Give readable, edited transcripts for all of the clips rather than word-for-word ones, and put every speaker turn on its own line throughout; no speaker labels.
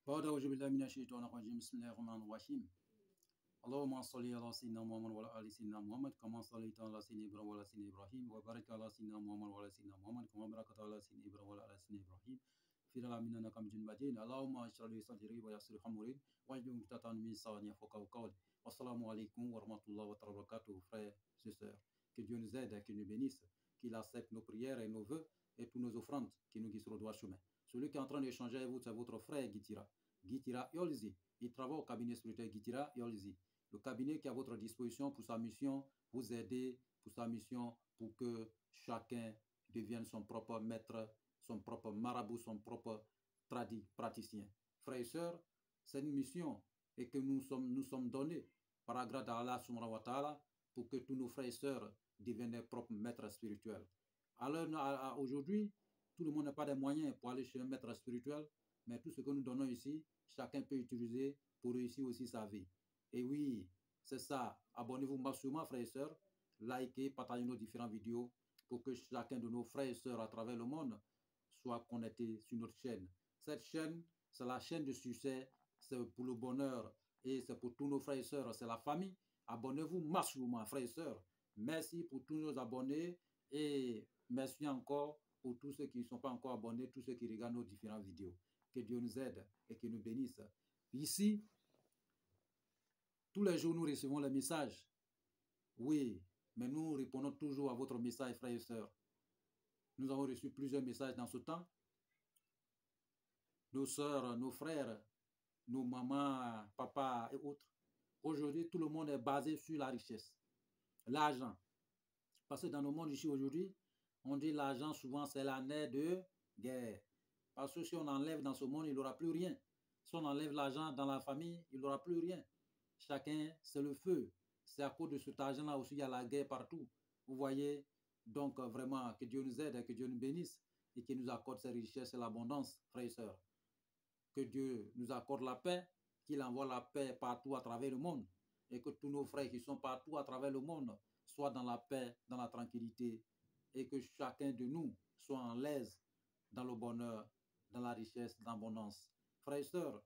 أعوذ بالله من الشيطان الرجيم بسم الله الرحمن الرحيم اللهم صل على سيدنا محمد وعلى آل سيدنا محمد كما صليت على سيدنا إبراهيم وعلى سيدنا إبراهيم وبارك على سيدنا محمد وعلى سيدنا محمد كما باركت على سيدنا إبراهيم وعلى آل سيدنا إبراهيم في العالمين إنك حميد مجيد اللهم اشرح لي صدري ويسر لي أمري واحلل عقدة من لساني يفقهوا قولي والسلام عليكم ورحمة الله وبركاته frères et sœurs. Que Dieu nous aide, qu'il nous bénisse, qu'il accepte nos prières et nos vœux et toutes nos offrandes, qu'il nous guide sur le droit chemin. Celui qui est en train d'échanger avec vous, c'est votre frère Guitira. Guitira Yolzi. Il travaille au cabinet spirituel Guitira Yolzi. Le cabinet qui est à votre disposition pour sa mission, vous aider pour sa mission, pour que chacun devienne son propre maître, son propre marabout, son propre praticien. Frères et sœurs, c'est une mission et que nous sommes donnés par la grâce d'Allah subhanahu wa ta'ala pour que tous nos frères et sœurs deviennent leurs propres maîtres spirituels. Alors aujourd'hui, tout le monde n'a pas de moyens pour aller chez un maître spirituel, mais tout ce que nous donnons ici, chacun peut utiliser pour réussir aussi sa vie. Et oui, c'est ça. Abonnez-vous massivement, frères et sœurs. Likez, partagez nos différentes vidéos pour que chacun de nos frères et sœurs à travers le monde soit connecté sur notre chaîne. Cette chaîne, c'est la chaîne de succès, c'est pour le bonheur et c'est pour tous nos frères et sœurs, c'est la famille. Abonnez-vous massivement, frères et sœurs. Merci pour tous nos abonnés et merci encore pour tous ceux qui ne sont pas encore abonnés, tous ceux qui regardent nos différentes vidéos. Que Dieu nous aide et qu'il nous bénisse. Ici, tous les jours, nous recevons les messages. Oui, mais nous répondons toujours à votre message, frères et sœurs. Nous avons reçu plusieurs messages dans ce temps. Nos sœurs, nos frères, nos mamans, papas et autres. Aujourd'hui, tout le monde est basé sur la richesse, l'argent. Parce que dans le monde ici aujourd'hui, on dit l'argent souvent c'est la nerf de guerre. Parce que si on enlève dans ce monde, il n'aura plus rien. Si on enlève l'argent dans la famille, il n'aura plus rien. Chacun, c'est le feu. C'est à cause de cet argent-là aussi, il y a la guerre partout. Vous voyez, donc vraiment, que Dieu nous aide, que Dieu nous bénisse et qu'il nous accorde ses richesses et l'abondance, frères et sœurs. Que Dieu nous accorde la paix, qu'il envoie la paix partout à travers le monde et que tous nos frères qui sont partout à travers le monde soient dans la paix, dans la tranquillité et que chacun de nous soit en l'aise dans le bonheur, dans la richesse, dans l'abondance. Frères et sœurs,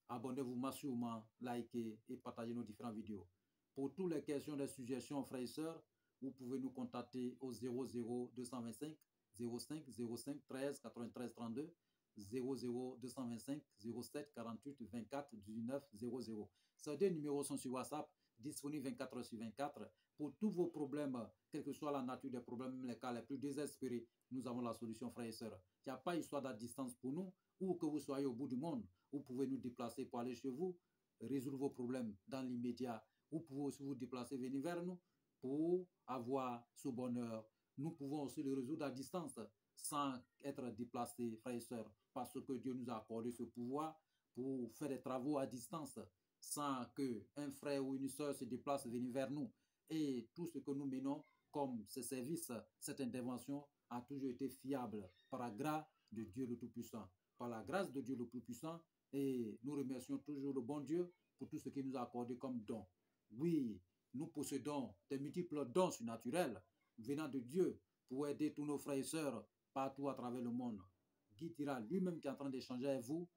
abonnez-vous massivement, likez et partagez nos différentes vidéos. Pour toutes les questions, les suggestions, frères et sœurs, vous pouvez nous contacter au 00 225 05 05 13 93 32 00 225 07 48 24 19 00. Ces deux numéros sont sur WhatsApp, disponibles 24 heures sur 24. Pour tous vos problèmes, quelle que soit la nature des problèmes, les cas les plus désespérés, nous avons la solution, frères et sœurs. Il n'y a pas histoire de distance pour nous, ou que vous soyez au bout du monde. Vous pouvez nous déplacer pour aller chez vous, résoudre vos problèmes dans l'immédiat. Vous pouvez aussi vous déplacer, venir vers nous pour avoir ce bonheur. Nous pouvons aussi le résoudre à distance sans être déplacés, frères et sœurs, parce que Dieu nous a accordé ce pouvoir pour faire des travaux à distance sans qu'un frère ou une sœur se déplace, venir vers nous. Et tout ce que nous menons comme ce service, cette intervention a toujours été fiable par la grâce de Dieu le Tout-Puissant. Par la grâce de Dieu le Tout-Puissant, et nous remercions toujours le bon Dieu pour tout ce qu'il nous a accordé comme don. Oui, nous possédons des multiples dons surnaturels venant de Dieu pour aider tous nos frères et sœurs partout à travers le monde. Guitira lui-même qui est en train d'échanger avec vous,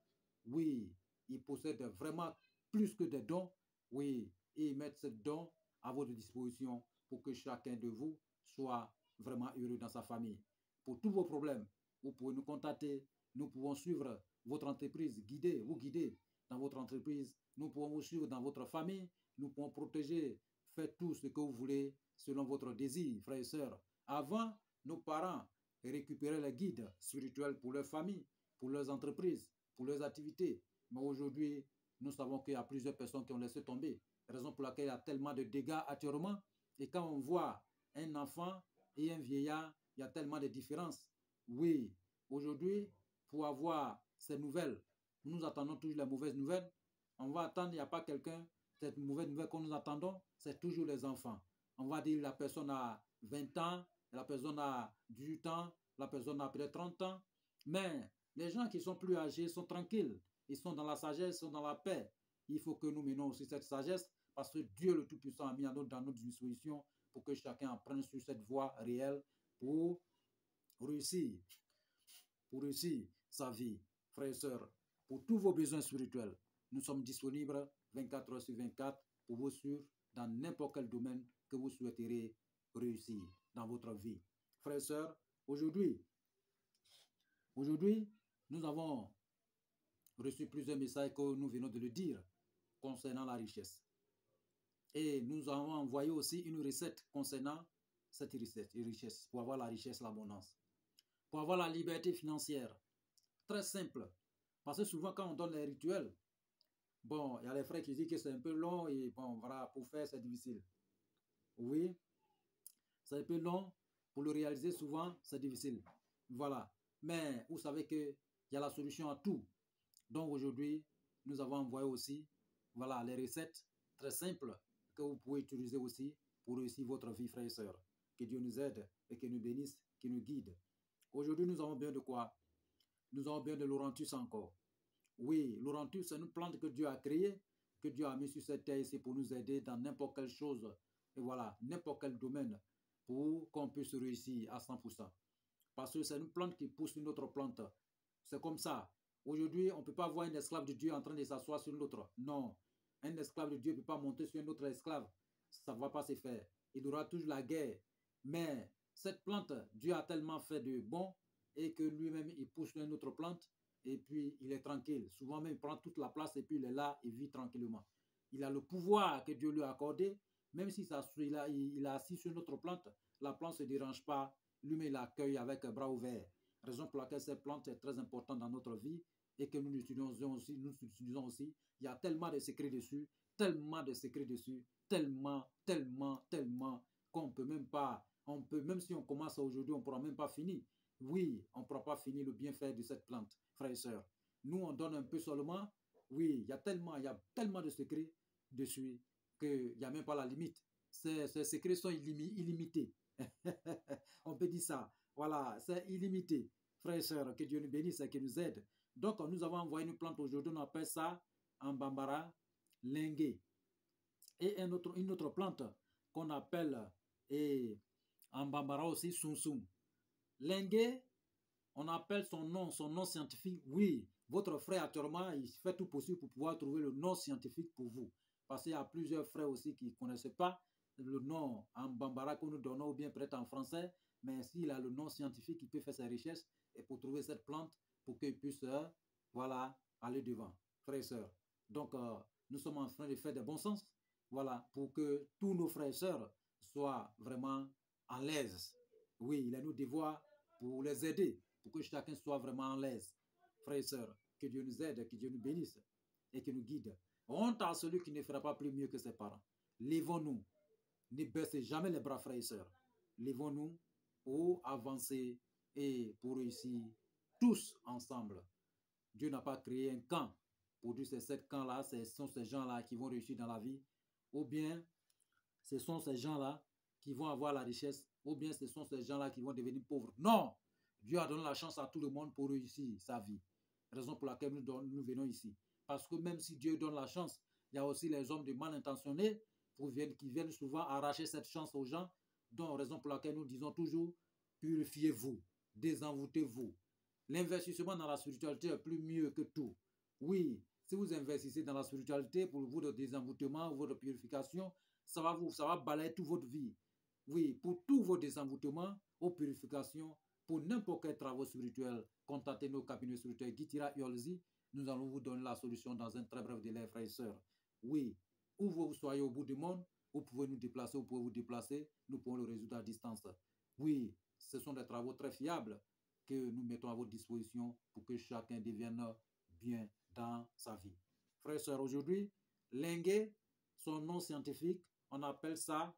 oui, il possède vraiment plus que des dons, oui, et il met ces dons à votre disposition pour que chacun de vous soit vraiment heureux dans sa famille. Pour tous vos problèmes, vous pouvez nous contacter, nous pouvons suivre votre entreprise, vous guider dans votre entreprise, nous pouvons vous suivre dans votre famille, nous pouvons protéger, faites tout ce que vous voulez selon votre désir, frères et sœurs. Avant, nos parents récupéraient les guides spirituels pour leur famille, pour leurs entreprises, pour leurs activités. Mais aujourd'hui, nous savons qu'il y a plusieurs personnes qui ont laissé tomber, raison pour laquelle il y a tellement de dégâts actuellement. Et quand on voit un enfant et un vieillard, il y a tellement de différences. Oui, aujourd'hui, pour avoir ces nouvelles, nous attendons toujours les mauvaises nouvelles. On va attendre, il n'y a pas quelqu'un, cette mauvaise nouvelle que nous attendons, c'est toujours les enfants. On va dire la personne a 20 ans, la personne a 18 ans, la personne a peut-être 30 ans. Mais les gens qui sont plus âgés sont tranquilles. Ils sont dans la sagesse, ils sont dans la paix. Il faut que nous menons aussi cette sagesse parce que Dieu le Tout-Puissant a mis dans notre disposition pour que chacun apprenne sur cette voie réelle pour réussir sa vie, frères et sœurs. pour tous vos besoins spirituels. Nous sommes disponibles 24 heures sur 24 pour vous suivre dans n'importe quel domaine que vous souhaiterez réussir dans votre vie. Frères et sœurs, aujourd'hui, nous avons reçu plusieurs messages que nous venons de le dire concernant la richesse. Et nous avons envoyé aussi une recette concernant cette richesse, pour avoir la richesse, l'abondance, pour avoir la liberté financière. Très simple. Parce que souvent, quand on donne les rituels, bon, il y a les frères qui disent que c'est un peu long et bon, voilà, pour faire, c'est difficile. Oui, c'est un peu long. Pour le réaliser, souvent, c'est difficile. Voilà. Mais vous savez qu'il y a la solution à tout. Donc aujourd'hui, nous avons envoyé aussi, voilà, les recettes très simples que vous pouvez utiliser aussi pour réussir votre vie, frères et sœurs. Que Dieu nous aide et qu'il nous bénisse, qu'il nous guide. Aujourd'hui, nous avons bien de quoi? Nous avons bien de l'Orantus encore. Oui, l'Orantus, c'est une plante que Dieu a créée, que Dieu a mis sur cette terre ici pour nous aider dans n'importe quelle chose, et voilà, n'importe quel domaine, pour qu'on puisse réussir à 100%. Parce que c'est une plante qui pousse une autre plante. C'est comme ça. Aujourd'hui, on ne peut pas voir un esclave de Dieu en train de s'asseoir sur l'autre. Non. Un esclave de Dieu ne peut pas monter sur un autre esclave. Ça ne va pas se faire. Il y aura toujours la guerre. Mais cette plante, Dieu a tellement fait de bon et que lui-même, il pousse une autre plante et puis il est tranquille. Souvent même, il prend toute la place et puis il est là et vit tranquillement. Il a le pouvoir que Dieu lui a accordé. Même si il a assis sur une autre plante, la plante ne se dérange pas. Lui-même, il l'accueille avec un bras ouvert. Raison pour laquelle cette plante est très importante dans notre vie et que nous l'utilisons aussi. Il y a tellement de secrets dessus, tellement, qu'on peut même pas, même si on commence aujourd'hui, on ne pourra même pas finir. Oui, on ne pourra pas finir le bienfait de cette plante, frères et sœurs. Nous, on donne un peu seulement. Oui, il y a tellement de secrets dessus qu'il n'y a même pas la limite. Ces secrets sont illimités. On peut dire ça. Voilà, c'est illimité. Frères et sœurs, que Dieu nous bénisse et qu'il nous aide. Donc, nous avons envoyé une plante aujourd'hui, on appelle ça en bambara lingué. Et une autre plante qu'on appelle en bambara aussi sunsum. Lingué, on appelle son nom scientifique. Oui, votre frère actuellement, il fait tout possible pour pouvoir trouver le nom scientifique pour vous. Parce qu'il y a plusieurs frères aussi qui ne connaissent pas le nom en bambara que nous donnons ou bien peut-être en français. Mais s'il a le nom scientifique, il peut faire ses recherches et pour trouver cette plante pour qu'il puisse voilà, aller devant, frères et sœurs. Donc, nous sommes en train de faire des bons sens, voilà, pour que tous nos frères et sœurs soient vraiment à l'aise. Oui, il a nos devoirs pour les aider, pour que chacun soit vraiment à l'aise. Frères et sœurs, que Dieu nous aide, que Dieu nous bénisse et que nous guide. Honte à celui qui ne fera pas plus mieux que ses parents. Lèvons-nous. Ne baissez jamais les bras, frères et sœurs. Lèvons-nous pour avancer et pour réussir tous ensemble. Dieu n'a pas créé un camp pour dire c'est ce camp-là, ce sont ces gens-là qui vont réussir dans la vie, ou bien ce sont ces gens-là qui vont avoir la richesse, ou bien ce sont ces gens-là qui vont devenir pauvres. Non! Dieu a donné la chance à tout le monde pour réussir sa vie. Raison pour laquelle nous venons ici. Parce que même si Dieu donne la chance, il y a aussi les hommes de mal intentionnés qui viennent souvent arracher cette chance aux gens, donc raison pour laquelle nous disons toujours, purifiez-vous, désenvoûtez-vous. L'investissement dans la spiritualité est plus mieux que tout. Oui, si vous investissez dans la spiritualité pour votre désenvoûtement, votre purification, ça va balayer toute votre vie. Oui, pour tous vos désenvoûtements, aux purifications, pour n'importe quel travail spirituel, contactez nos cabinets spirituels Gitira Yolzi. Nous allons vous donner la solution dans un très bref délai, frères et sœurs. Oui, où vous soyez au bout du monde, vous pouvez nous déplacer, vous pouvez vous déplacer, nous pouvons le résoudre à distance. Oui, ce sont des travaux très fiables que nous mettons à votre disposition pour que chacun devienne bien dans sa vie. Frères et sœurs, aujourd'hui, lingué, son nom scientifique, on appelle ça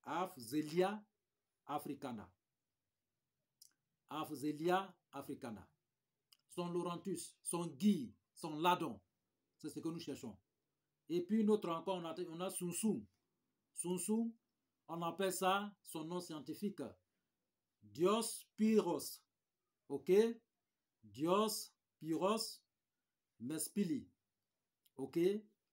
Afzelia africana. Afzelia africana. Son Laurentus, son Guy, son Ladon, c'est ce que nous cherchons. Et puis une autre encore, on a Sunsum. Sunsum, on appelle ça, son nom scientifique, Diospyros. Ok? Diospyros mespili. Ok?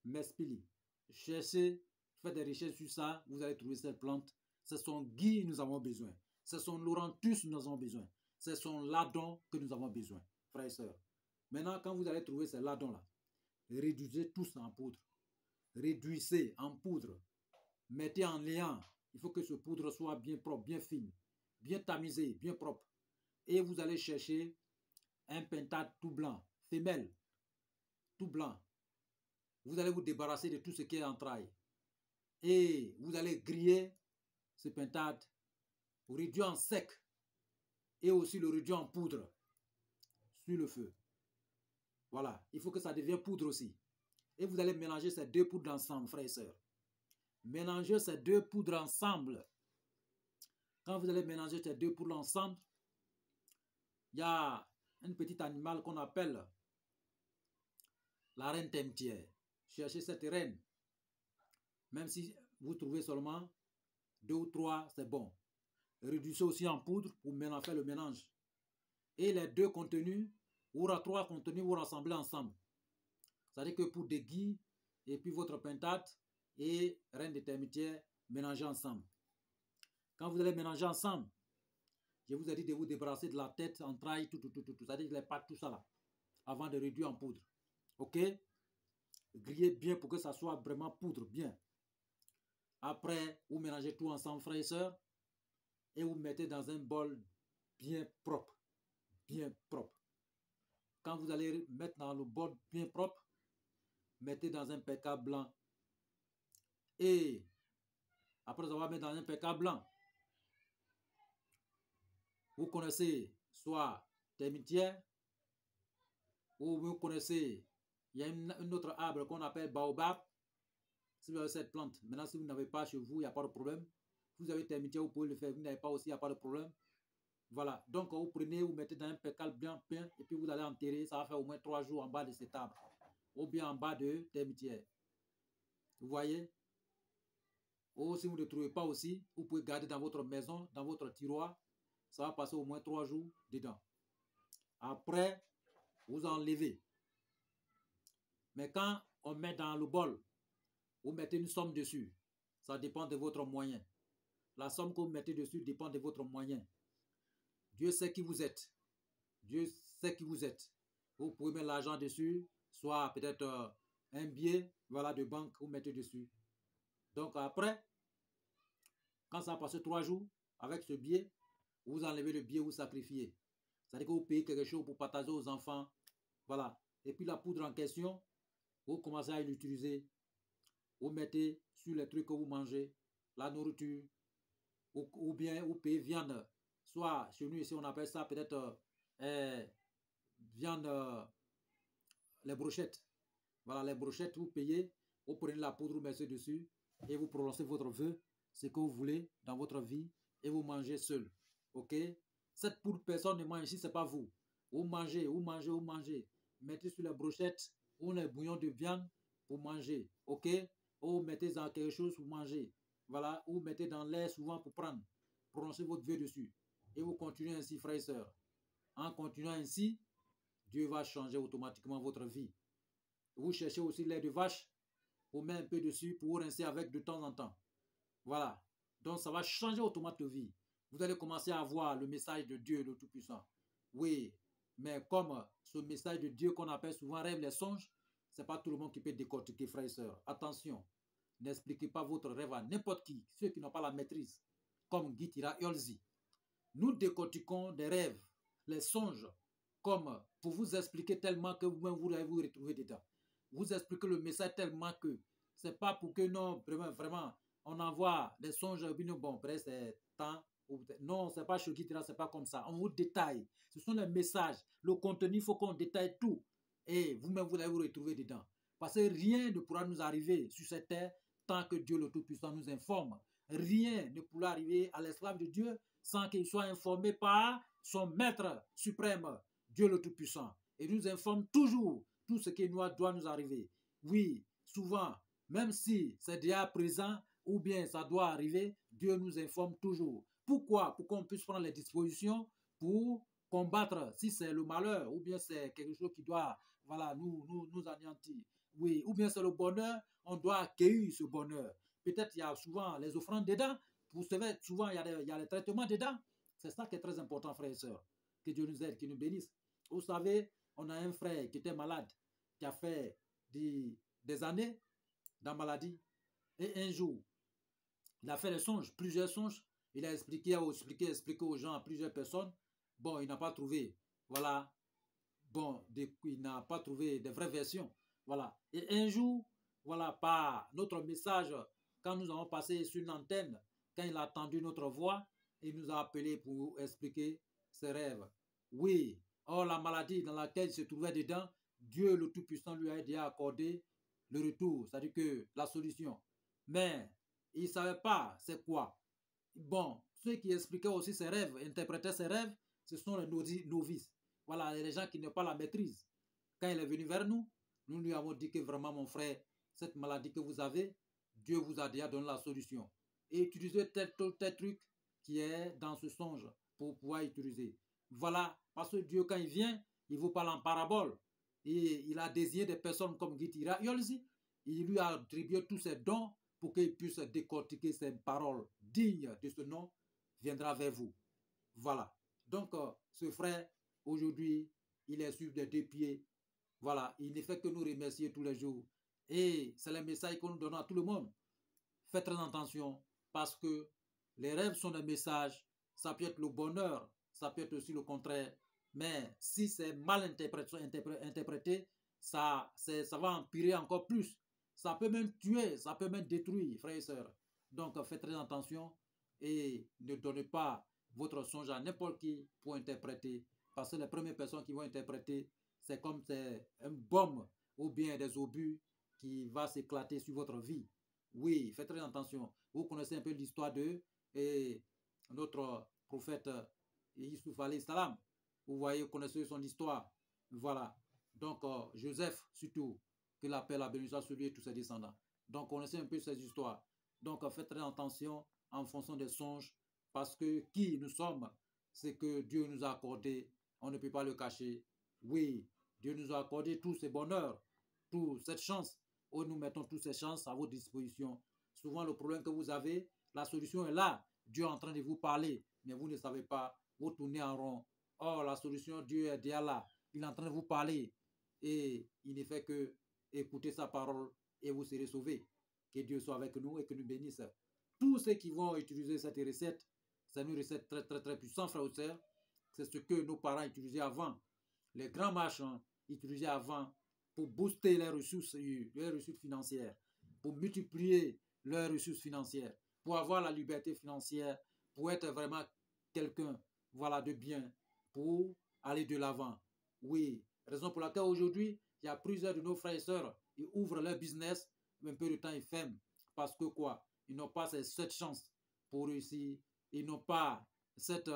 Mespili. Cherchez, faites des recherches sur ça, vous allez trouver cette plante. C'est son Guy nous avons besoin. C'est son Laurentus nous avons besoin. C'est son Ladon que nous avons besoin, frères et sœurs. Maintenant, quand vous allez trouver ces ladons-là, réduisez tous en poudre. Réduisez en poudre. Mettez en liant. Il faut que ce poudre soit bien propre, bien fine, bien tamisé, bien propre. Et vous allez chercher un pentate tout blanc, femelle, tout blanc. Vous allez vous débarrasser de tout ce qui est entrailles. Et vous allez griller ce pentate, vous réduire en sec et aussi le réduire en poudre sur le feu. Voilà, il faut que ça devienne poudre aussi. Et vous allez mélanger ces deux poudres ensemble, frères et sœurs. Mélangez ces deux poudres ensemble. Quand vous allez mélanger ces deux poudres ensemble, il y a un petit animal qu'on appelle la reine termitière. Cherchez cette reine. Même si vous trouvez seulement 2 ou 3, c'est bon. Réduisez aussi en poudre pour faire le mélange. Et les deux contenus, ou 3 contenus, vous rassemblez ensemble. C'est-à-dire que pour des guis, et puis votre pentate et reine de termitière, mélangez ensemble. Quand vous allez mélanger ensemble, je vous ai dit de vous débarrasser de la tête, entrailles, tout. C'est-à-dire les pattes, tout ça là, avant de réduire en poudre. Ok? Grillez bien pour que ça soit vraiment poudre, bien. Après, vous mélangez tout ensemble, frères et sœurs, et vous mettez dans un bol bien propre. Bien propre. Quand vous allez mettre dans le bol bien propre, mettez dans un péca blanc. Et après avoir mis dans un péca blanc, vous connaissez soit termitière, ou vous connaissez, il y a une autre arbre qu'on appelle baobab. Si vous avez cette plante, maintenant si vous n'avez pas chez vous, il n'y a pas de problème. Vous avez termitière, vous pouvez le faire. Vous n'avez pas aussi, il n'y a pas de problème. Voilà, donc vous prenez, vous mettez dans un pécal bien peint et puis vous allez enterrer. Ça va faire au moins 3 jours en bas de cet arbre ou bien en bas de termitière. Vous voyez? Ou si vous ne trouvez pas aussi, vous pouvez garder dans votre maison, dans votre tiroir. Ça va passer au moins 3 jours dedans. Après, vous enlevez. Mais quand on met dans le bol, vous mettez une somme dessus. Ça dépend de votre moyen. La somme que vous mettez dessus dépend de votre moyen. Dieu sait qui vous êtes. Dieu sait qui vous êtes. Vous pouvez mettre l'argent dessus, soit peut-être un billet, voilà, de banque, vous mettez dessus. Donc après, quand ça a passé 3 jours, avec ce billet, vous enlevez le billet, vous sacrifiez. C'est-à-dire que vous payez quelque chose pour partager aux enfants. Voilà. Et puis la poudre en question, vous commencez à l'utiliser. Vous mettez sur les trucs que vous mangez, la nourriture, ou bien vous payez viande. Soit chez nous ici, on appelle ça peut-être viande, les brochettes. Voilà, les brochettes, vous payez, vous prenez la poudre, vous mettez dessus et vous prononcez votre vœu, ce que vous voulez dans votre vie et vous mangez seul. Ok? Cette poudre, personne ne mange ici, ce n'est pas vous. Vous mangez, vous mangez, vous mangez. Mettez sur les brochettes ou les bouillons de viande pour manger. Ok? Ou mettez dans quelque chose pour manger. Voilà, ou mettez dans l'air souvent pour prendre. Prononcez votre vœu dessus. Et vous continuez ainsi, frères et sœurs. En continuant ainsi, Dieu va changer automatiquement votre vie. Vous cherchez aussi lait de vache, vous mettez un peu dessus pour vous rincer avec de temps en temps. Voilà. Donc ça va changer automatiquement votre vie. Vous allez commencer à voir le message de Dieu le Tout-Puissant. Oui, mais comme ce message de Dieu qu'on appelle souvent rêve, les songes, ce n'est pas tout le monde qui peut décortiquer, frères et sœurs. Attention, n'expliquez pas votre rêve à n'importe qui, ceux qui n'ont pas la maîtrise, comme Gitira Yolzi. Nous décortiquons des rêves, les songes, comme pour vous expliquer tellement que vous-même vous allez vous retrouver dedans. Vous expliquez le message tellement que c'est pas pour que non, vraiment, on envoie des songes, bon, après c'est temps. Non, c'est pas chez Gitira, c'est pas comme ça. On vous détaille. Ce sont les messages. Le contenu, il faut qu'on détaille tout. Et vous-même, vous allez vous retrouver dedans. Parce que rien ne pourra nous arriver sur cette terre tant que Dieu le Tout-Puissant nous informe. Rien ne pourra arriver à l'esclave de Dieu sans qu'il soit informé par son maître suprême, Dieu le Tout-Puissant. Et il nous informe toujours tout ce qui doit nous arriver. Oui, souvent, même si c'est déjà présent ou bien ça doit arriver, Dieu nous informe toujours. Pourquoi? Pour qu'on puisse prendre les dispositions pour combattre si c'est le malheur ou bien c'est quelque chose qui doit voilà, nous anéantir. Oui, ou bien c'est le bonheur, on doit accueillir ce bonheur. Peut-être il y a souvent les offrandes dedans, vous savez, souvent il y a les traitements dedans. C'est ça qui est très important, frères et sœurs. Que Dieu nous aide, qu'il nous bénisse. Vous savez, on a un frère qui était malade, qui a fait des années dans la maladie. Et un jour, il a fait des songes, plusieurs songes. Il a expliqué aux gens, à plusieurs personnes. Bon, il n'a pas trouvé, voilà, bon, il n'a pas trouvé de vraies versions. Voilà. Et un jour, voilà, par notre message, quand nous avons passé sur l'antenne, quand il a entendu notre voix, il nous a appelé pour expliquer ses rêves. Oui, or la maladie dans laquelle il se trouvait dedans, Dieu le Tout-Puissant lui a aidé à accorder le retour, c'est-à-dire que la solution. Mais il ne savait pas c'est quoi. Bon, ceux qui expliquaient aussi ses rêves, interprétaient ses rêves, ce sont les novices. Voilà, les gens qui n'ont pas la maîtrise. Quand il est venu vers nous, nous lui avons dit que vraiment, mon frère, cette maladie que vous avez, Dieu vous a déjà donné la solution. Et utilisez tel truc qui est dans ce songe pour pouvoir utiliser. Voilà, parce que Dieu, quand il vient, il vous parle en parabole. Et il a désigné des personnes comme Gitira Yolzi. Il lui a attribué tous ses dons pour qu'il puisse décortiquer ses paroles dignes de ce nom, viendra vers vous. Voilà. Donc, ce frère, aujourd'hui, il est sur les deux pieds. Voilà. Il ne fait que nous remercier tous les jours. Et c'est le message que nous donnons à tout le monde. Faites très attention parce que les rêves sont des messages. Ça peut être le bonheur, ça peut être aussi le contraire. Mais si c'est mal interprété, ça va empirer encore plus. Ça peut même tuer, ça peut même détruire, frères et sœurs. Donc, faites très attention et ne donnez pas votre songe à n'importe qui pour interpréter. Parce que les premières personnes qui vont interpréter, c'est comme c'est une bombe ou bien des obus qui va s'éclater sur votre vie. Oui, faites très attention. Vous connaissez un peu l'histoire de notre prophète Yusuf alayhi salam. Vous voyez, vous connaissez son histoire. Voilà. Donc, Joseph, surtout, que la paix, la bénédiction sur lui et tous ses descendants. Donc, connaissez un peu ces histoires. Donc, faites très attention en fonction des songes, parce que qui nous sommes, c'est que Dieu nous a accordé. On ne peut pas le cacher. Oui, Dieu nous a accordé tous ces bonheurs, toute cette chance. Où nous mettons toutes ces chances à votre disposition. Souvent, le problème que vous avez, la solution est là. Dieu est en train de vous parler, mais vous ne savez pas. Vous tournez en rond. Or, la solution, Dieu est déjà là. Il est en train de vous parler. Et il ne fait que écouter sa parole et vous serez sauvés. Que Dieu soit avec nous et que nous bénisse. Tous ceux qui vont utiliser cette recette, c'est une recette très, très, très puissante, frères et sœurs. C'est ce que nos parents utilisaient avant. Les grands marchands utilisaient avant pour booster les ressources financières, pour multiplier leurs ressources financières, pour avoir la liberté financière, pour être vraiment quelqu'un, voilà, de bien, pour aller de l'avant. Oui, raison pour laquelle aujourd'hui, il y a plusieurs de nos frères et sœurs, ils ouvrent leur business, mais un peu de temps ils ferment. Parce que quoi? Ils n'ont pas cette chance pour réussir. Ils n'ont pas cette,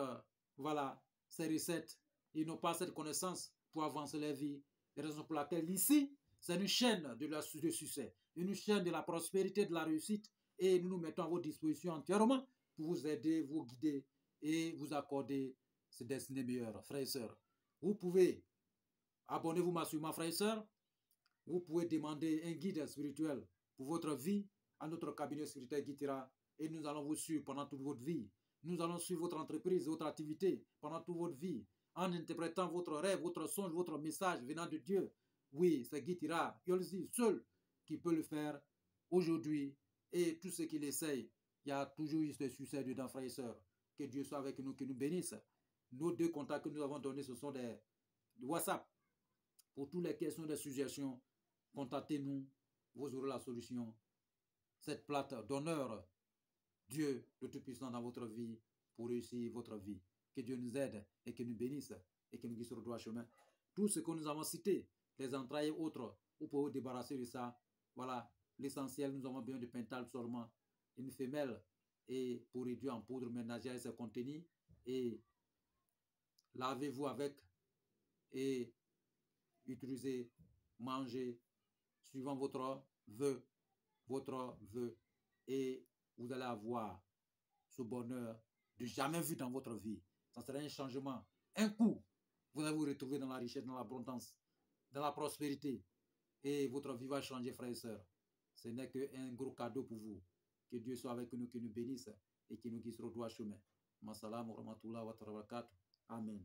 voilà, ces recettes. Ils n'ont pas cette connaissance pour avancer leur vie. La raison pour laquelle ici, c'est une chaîne de succès, une chaîne de la prospérité, de la réussite. Et nous nous mettons à votre disposition entièrement pour vous aider, vous guider et vous accorder ces destinées meilleures, frères et sœurs. Vous pouvez, abonnez-vous massivement, frères et sœurs. Vous pouvez demander un guide spirituel pour votre vie à notre cabinet spirituel Gitira et nous allons vous suivre pendant toute votre vie. Nous allons suivre votre entreprise, votre activité pendant toute votre vie en interprétant votre rêve, votre songe, votre message venant de Dieu. Oui, c'est Gitira Yolzi seul qui peut le faire aujourd'hui et tous ceux qui l'essayent. Il y a toujours eu ce succès dedans, frères et sœurs. Que Dieu soit avec nous, que nous bénisse. Nos deux contacts que nous avons donnés, ce sont des WhatsApp. Pour toutes les questions, des suggestions, contactez-nous, vous aurez la solution. Cette plate d'honneur, Dieu le Tout-Puissant dans votre vie, pour réussir votre vie. Que Dieu nous aide et que nous bénisse et que nous guide sur le droit chemin. Tout ce que nous avons cité, les entrailles et autres, vous pouvez vous débarrasser de ça. Voilà, l'essentiel, nous avons besoin de pental seulement, une femelle, et pour réduire en poudre ménagère ses contenus, et lavez-vous avec, et utilisez, mangez, suivant votre vœu, et vous allez avoir ce bonheur de jamais vu dans votre vie. Ça sera un changement, un coup. Vous allez vous retrouver dans la richesse, dans l'abondance, dans la prospérité. Et votre vie va changer, frères et sœurs. Ce n'est qu'un gros cadeau pour vous. Que Dieu soit avec nous, qu'il nous bénisse et qu'il nous guide sur le droit chemin. Masalam wa rahmatullah wa barakatuh. Amen.